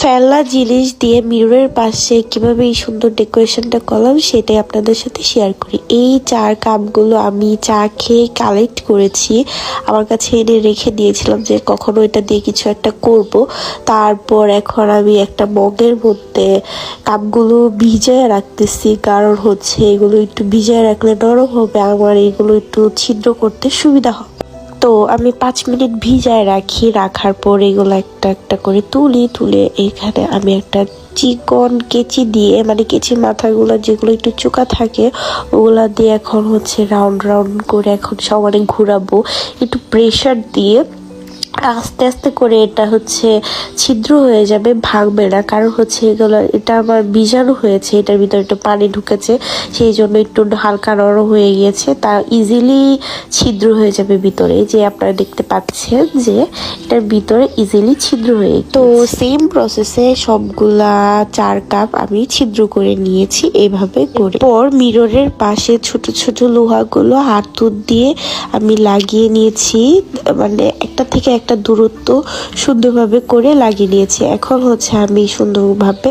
ফেলা জিনিস দিয়ে মিররের পাশে কিভাবে এই সুন্দর ডেকোরেশনটা করলাম সেটাই আপনাদের সাথে শেয়ার করি। এই চার কাপগুলো আমি চা খেয়ে কালেক্ট করেছি, আমার কাছে এনে রেখে দিয়েছিলাম যে কখনো এটা দিয়ে কিছু একটা করব। তারপর এখন আমি একটা মগের মধ্যে কাপগুলো ভিজায় রাখতেছি, কারণ হচ্ছে এগুলো একটু ভিজায় রাখলে নরম হবে, আমার এগুলো একটু ছিদ্র করতে সুবিধা হবে। তো আমি 5 মিনিট ভিজায় রাখি, রাখার পর এগুলো একটা একটা করে তুলে এখানে আমি একটা চিকন কেচি দিয়ে, মানে কেচির মাথাগুলো যেগুলো একটু চোকা থাকে ওগুলা দিয়ে এখন হচ্ছে রাউন্ড রাউন্ড করে এখন সমানে ঘোরাবো একটু প্রেসার দিয়ে। আস্তে আস্তে করে এটা হচ্ছে ছিদ্র হয়ে যাবে, ভাঙবে না, কারণ হচ্ছে এগুলো এটা আমার বীজাণু হয়েছে, এটার ভিতরে একটু পানি ঢুকেছে, সেই জন্য একটু হালকা নরম হয়ে গিয়েছে, তা ইজিলি ছিদ্র হয়ে যাবে ভিতরে। যে আপনারা দেখতে পাচ্ছেন যে এটার ভিতরে ইজিলি ছিদ্র হয়ে, তো সেম প্রসেসে সবগুলা 4 কাপ আমি ছিদ্র করে নিয়েছি এইভাবে করে। পর মিররের পাশে ছোট ছোট লোহাগুলো হাতুড় দিয়ে আমি লাগিয়ে নিয়েছি, মানে একটা থেকে একটা দূরত্ব সুন্দরভাবে করে লাগিয়ে নিয়েছি। এখন হচ্ছে আমি সুন্দরভাবে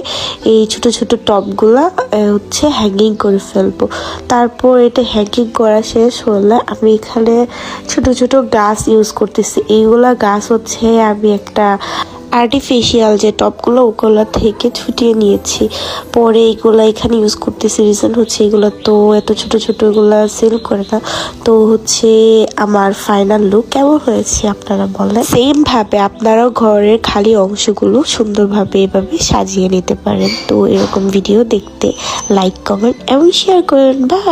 এই ছোট ছোট টপগুলা হচ্ছে হ্যাঙ্গিং করে ফেলবো। তারপর এটা হ্যাঙ্গিং করা শেষ হলে আমি এখানে ছোট ছোট গাছ ইউজ করতেছি। এইগুলা গাছ হচ্ছে আমি একটা আর্টিফিশিয়াল যে টপগুলো ওগুলো থেকে ছুটিয়ে নিয়েছি, পরে এইগুলো এখানে ইউজ করতেছি। রিজন হচ্ছে এগুলো তো এত ছোট ছোট এগুলো সেল করে না। তো হচ্ছে আমার ফাইনাল লুক কেমন হয়েছে আপনারা বলেন। সেম ভাবে আপনারাও ঘরের খালি অংশগুলো সুন্দরভাবে এভাবে সাজিয়ে নিতে পারেন। তো এরকম ভিডিও দেখতে লাইক, কমেন্ট এবং শেয়ার করেন। বাই।